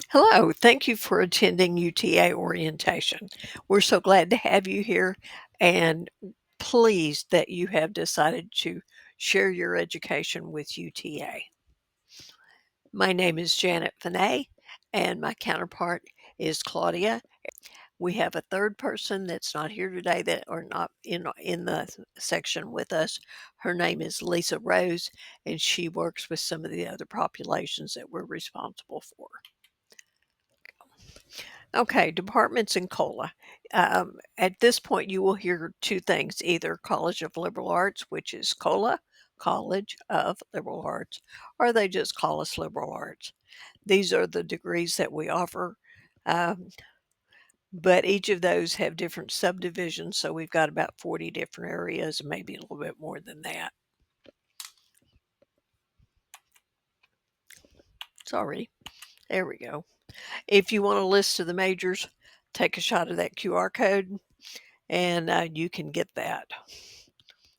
Hello, thank you for attending UTA orientation. We're so glad to have you here and pleased that you have decided to share your education with UTA. My name is Janet Vinay and my counterpart is Claudia. We have a third person that's not here today that or not in the section with us. Her name is Lisa Rose and she works with some of the other populations that we're responsible for. Okay, departments in COLA. At this point, you will hear two things, either College of Liberal Arts, which is COLA, College of Liberal Arts, or they just call us Liberal Arts. These are the degrees that we offer, um, but each of those have different subdivisions, so we've got about 40 different areas, maybe a little bit more than that. Sorry, there we go. If you want a list of the majors, take a shot of that QR code and you can get that.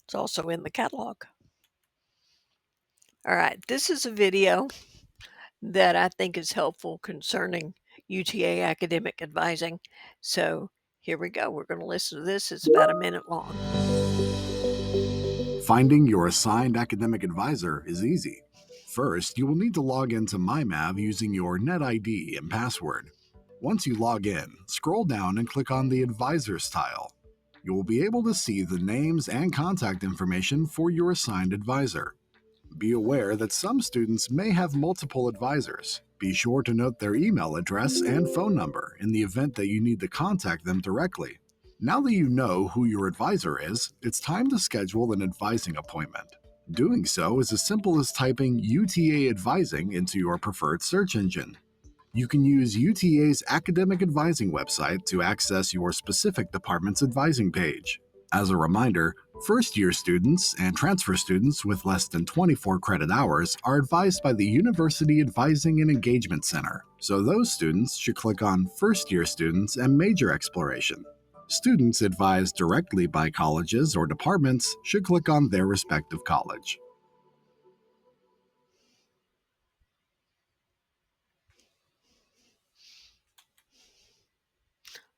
It's also in the catalog. All right, this is a video that I think is helpful concerning UTA academic advising. So here we go. We're going to listen to this. It's about a minute long. Finding your assigned academic advisor is easy. First, you will need to log into MyMav using your NetID and password. Once you log in, scroll down and click on the Advisors tile. You will be able to see the names and contact information for your assigned advisor. Be aware that some students may have multiple advisors. Be sure to note their email address and phone number in the event that you need to contact them directly. Now that you know who your advisor is, it's time to schedule an advising appointment. Doing so is as simple as typing UTA Advising into your preferred search engine. You can use UTA's academic advising website to access your specific department's advising page. As a reminder, first year students and transfer students with less than 24 credit hours are advised by the University Advising and Engagement Center, so those students should click on First year students and major exploration. Students advised directly by colleges or departments should click on their respective college.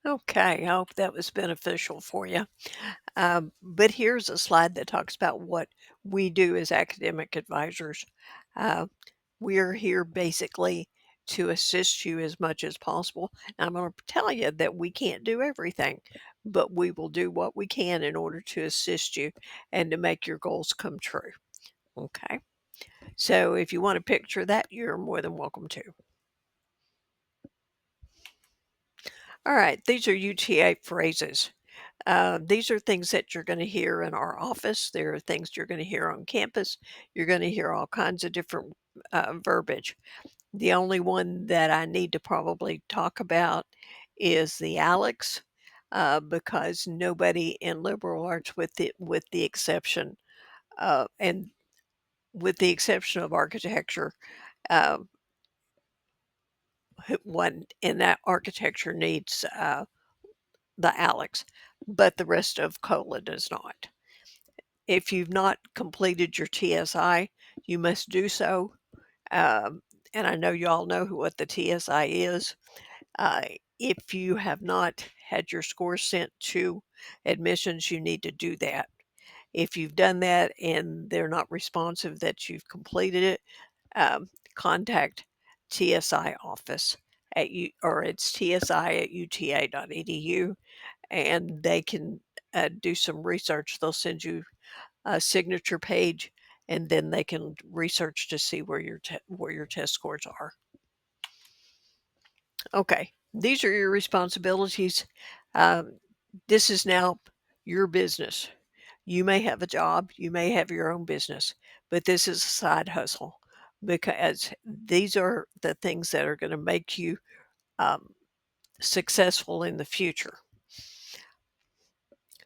Okay, I hope that was beneficial for you. But here's a slide that talks about what we do as academic advisors. Uh, we're here basically to assist you as much as possible. And I'm going to tell you that we can't do everything, but we will do what we can in order to assist you and to make your goals come true. Okay. So if you want to picture that, you're more than welcome to. All right. These are UTA phrases. These are things that you're going to hear in our office. There are things you're going to hear on campus. You're going to hear all kinds of different verbiage. The only one that I need to probably talk about is the Alex, because nobody in liberal arts, with the exception and with the exception of architecture, uh, one in that architecture needs the Alex, but the rest of COLA does not. If you've not completed your TSI, you must do so. Um, and I know you all know what the TSI is. Uh, if you have not had your scores sent to admissions, you need to do that. If you've done that and they're not responsive that you've completed it, contact TSI office at you, or it's tsi@uta.edu, and they can do some research. They'll send you a signature page, and then they can research to see where your test scores are. Okay, these are your responsibilities. Um, this is now your business. You may have a job, you may have your own business, but this is a side hustle because these are the things that are going to make you um, successful in the future.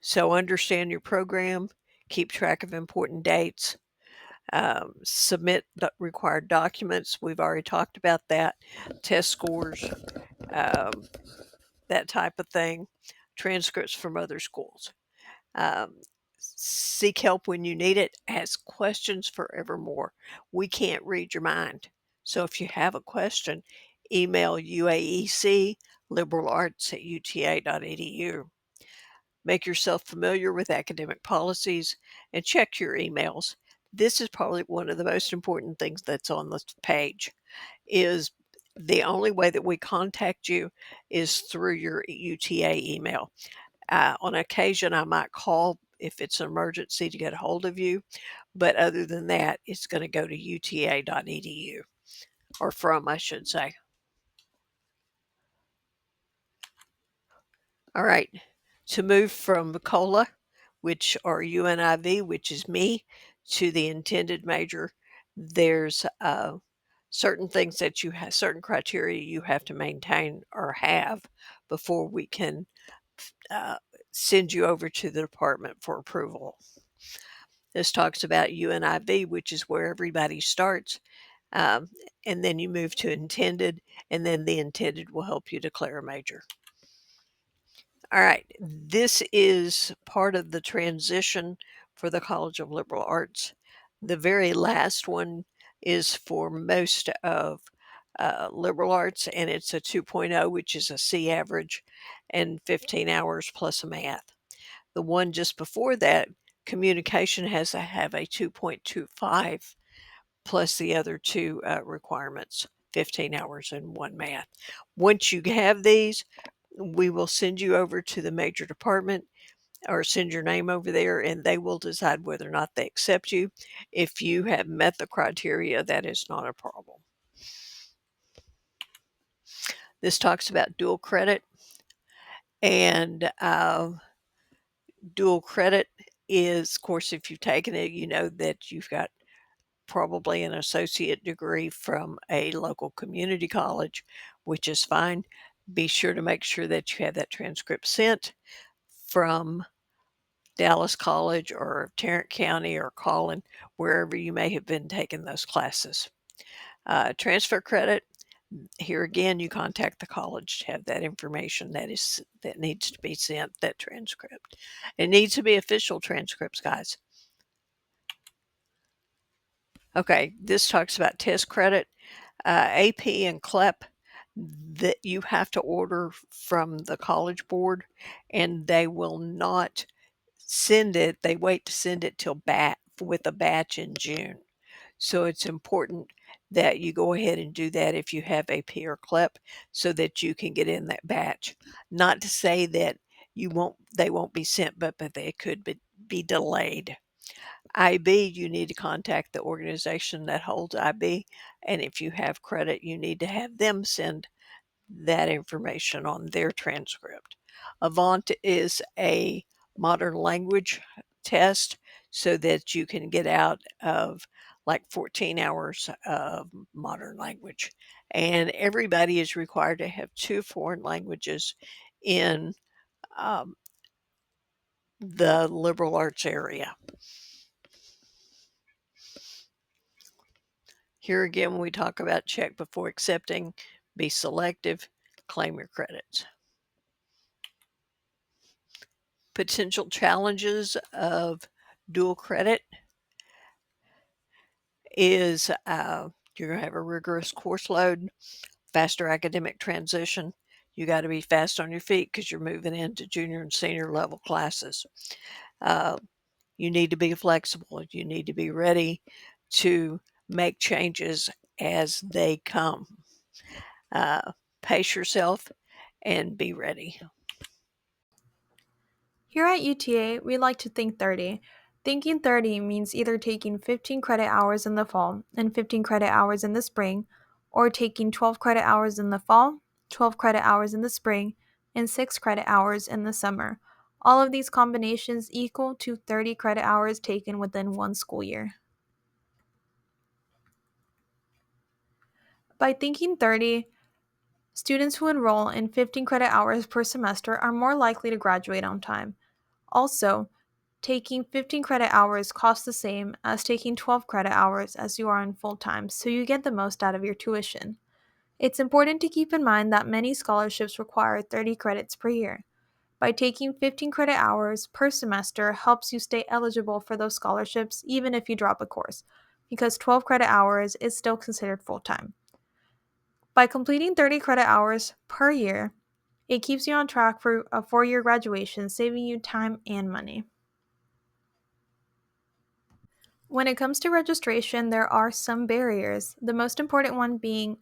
So understand your program, keep track of important dates, submit the required documents. We've already talked about that, test scores, um, that type of thing, transcripts from other schools. Um, seek help when you need it. Ask questions forevermore. We can't read your mind. So if you have a question, Email UAEC liberalarts@uta.edu. Make yourself familiar with academic policies and check your emails. This is probably one of the most important things that's on this page. Is the only way that we contact you is through your UTA email. On occasion, I might call if it's an emergency to get a hold of you, but other than that, it's going to go to uta.edu, or from, I should say. All right, to move from COLA, which or UNIV, which is me, to the intended major, there's certain things that you have, certain criteria you have to maintain or have before we can uh, send you over to the department for approval. This talks about UNIV, which is where everybody starts, um, and then you move to intended, and then the intended will help you declare a major. All right, this is part of the transition for the College of Liberal Arts. The very last one is for most of liberal arts, and it's a 2.0, which is a C average, and 15 hours plus a math. The one just before that, communication, has to have a 2.25 plus the other two requirements, 15 hours and one math. Once you have these, we will send you over to the major department or send your name over there, and they will decide whether or not they accept you. If you have met the criteria, that is not a problem. This talks about dual credit, and dual credit is, of course, if you've taken it, you know that you've got probably an associate degree from a local community college, which is fine. Be sure to make sure that you have that transcript sent from Dallas College or Tarrant County or Collin, wherever you may have been taking those classes. Transfer credit, here again, you contact the college to have that information that needs to be sent, that transcript. It needs to be official transcripts, guys. Okay, this talks about test credit. AP and CLEP, that you have to order from the College Board, and they will not send it. They wait to send it till with a batch in June. So it's important that you go ahead and do that if you have AP or CLEP, so that you can get in that batch. Not to say that they won't be sent, but they could be delayed. IB, you need to contact the organization that holds IB, and if you have credit, you need to have them send that information on their transcript. Avant is a modern language test, so that you can get out of like 14 hours of modern language. And everybody is required to have 2 foreign languages in um, the liberal arts area. Here again, when we talk about check before accepting, be selective, claim your credits. Potential challenges of dual credit is you're going to have a rigorous course load, faster academic transition. You got to be fast on your feet because you're moving into junior and senior level classes. Uh, you need to be flexible. You need to be ready to make changes as they come. Uh, Pace yourself and be ready. Here at UTA, we like to think 30. Thinking 30 means either taking 15 credit hours in the fall and 15 credit hours in the spring, or taking 12 credit hours in the fall, 12 credit hours in the spring, and 6 credit hours in the summer. All of these combinations equal to 30 credit hours taken within one school year. By thinking 30, students who enroll in 15 credit hours per semester are more likely to graduate on time. Also, taking 15 credit hours costs the same as taking 12 credit hours as you are in full time, so you get the most out of your tuition. It's important to keep in mind that many scholarships require 30 credits per year. By taking 15 credit hours per semester helps you stay eligible for those scholarships even if you drop a course, because 12 credit hours is still considered full time. By completing 30 credit hours per year, it keeps you on track for a 4-year graduation, saving you time and money. When it comes to registration, there are some barriers, the most important one being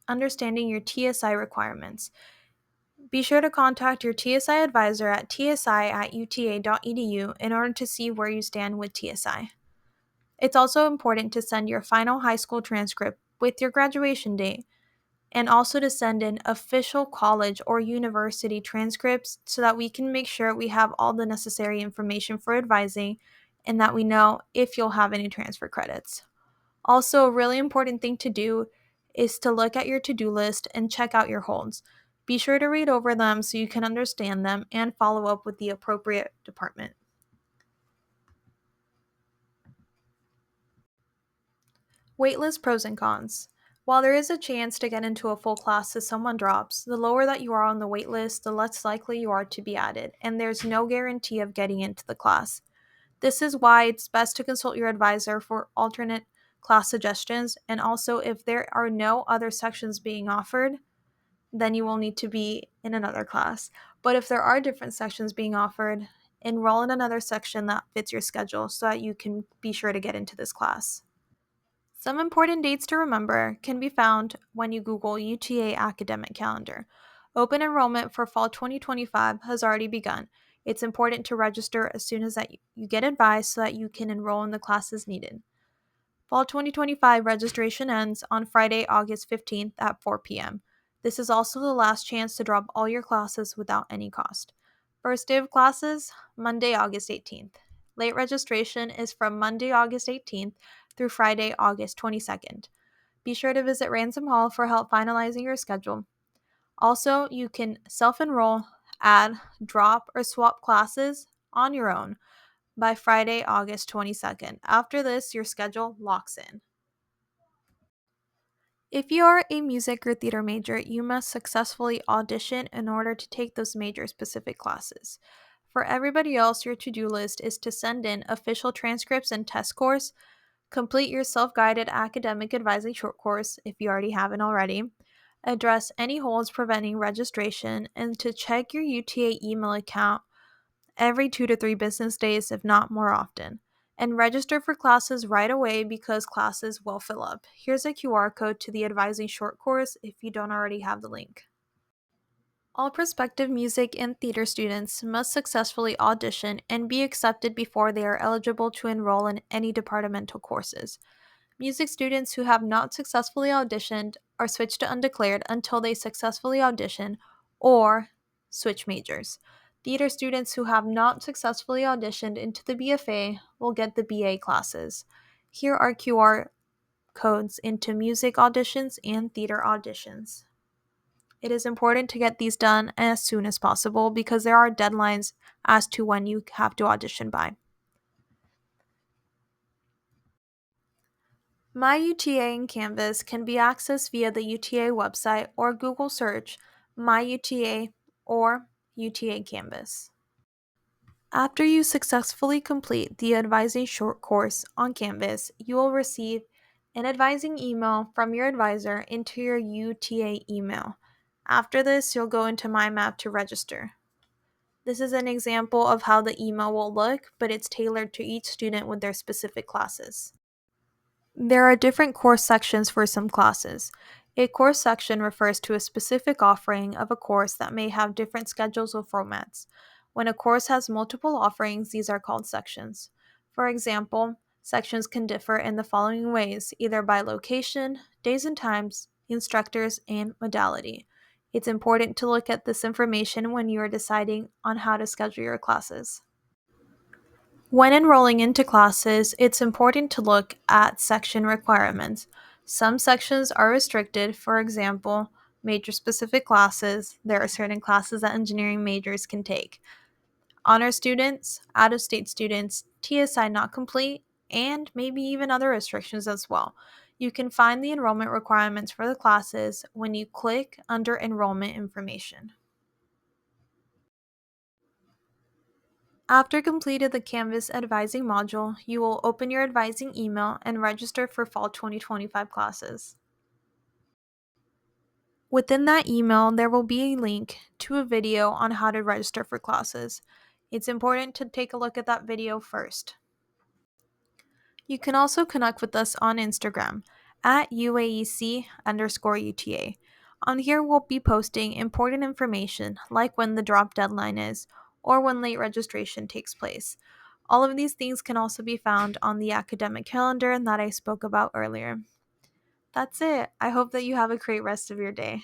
understanding your TSI requirements. Be sure to contact your TSI advisor at tsi@uta.edu in order to see where you stand with TSI. It's also important to send your final high school transcript with your graduation date, and also to send in official college or university transcripts so that we can make sure we have all the necessary information for advising and that we know if you'll have any transfer credits. Also, a really important thing to do is to look at your to-do list and check out your holds. Be sure to read over them so you can understand them and follow up with the appropriate department. Waitlist pros and cons. While there is a chance to get into a full class if someone drops, the lower that you are on the waitlist, the less likely you are to be added, and there's no guarantee of getting into the class. This is why it's best to consult your advisor for alternate class suggestions, and also if there are no other sections being offered, then you will need to be in another class. But if there are different sections being offered, enroll in another section that fits your schedule so that you can be sure to get into this class. Some important dates to remember can be found when you Google UTA academic calendar. Open enrollment for fall 2025 has already begun. It's important to register as soon as you get advised so that you can enroll in the classes needed. Fall 2025 registration ends on Friday, August 15th at 4 p.m. This is also the last chance to drop all your classes without any cost. First day of classes, Monday, August 18th. Late registration is from Monday, August 18th through Friday, August 22nd. Be sure to visit Ransom Hall for help finalizing your schedule. Also, you can self-enroll, add, drop, or swap classes on your own by Friday, August 22nd. After this, your schedule locks in. If you are a music or theater major, you must successfully audition in order to take those major-specific classes. For everybody else, your to-do list is to send in official transcripts and test scores, complete your self-guided academic advising short course if you already haven't already, address any holds preventing registration, and to check your UTA email account every 2 to 3 business days, if not more often. And register for classes right away because classes will fill up. Here's a QR code to the advising short course if you don't already have the link. All prospective music and theater students must successfully audition and be accepted before they are eligible to enroll in any departmental courses. Music students who have not successfully auditioned are switched to undeclared until they successfully audition or switch majors. Theater students who have not successfully auditioned into the BFA will get the BA classes. Here are QR codes into music auditions and theater auditions. It is important to get these done as soon as possible because there are deadlines as to when you have to audition by. My UTA in Canvas can be accessed via the UTA website or Google search My UTA or UTA Canvas. After you successfully complete the advising short course on Canvas, you will receive an advising email from your advisor into your UTA email. After this, you'll go into MyMap to register. This is an example of how the email will look, but it's tailored to each student with their specific classes. There are different course sections for some classes. A course section refers to a specific offering of a course that may have different schedules or formats. When a course has multiple offerings, these are called sections. For example, sections can differ in the following ways, either by location, days and times, instructors, and modality. It's important to look at this information when you are deciding on how to schedule your classes. When enrolling into classes, it's important to look at section requirements. Some sections are restricted, for example, major-specific classes. There are certain classes that engineering majors can take. Honor students, out-of-state students, TSI not complete, and maybe even other restrictions as well. You can find the enrollment requirements for the classes when you click under enrollment information. After completed the Canvas advising module, you will open your advising email and register for fall 2025 classes. Within that email, there will be a link to a video on how to register for classes. It's important to take a look at that video first. You can also connect with us on Instagram at UAEC_UTA. On here, we'll be posting important information like when the drop deadline is or when late registration takes place. All of these things can also be found on the academic calendar that I spoke about earlier. That's it. I hope that you have a great rest of your day.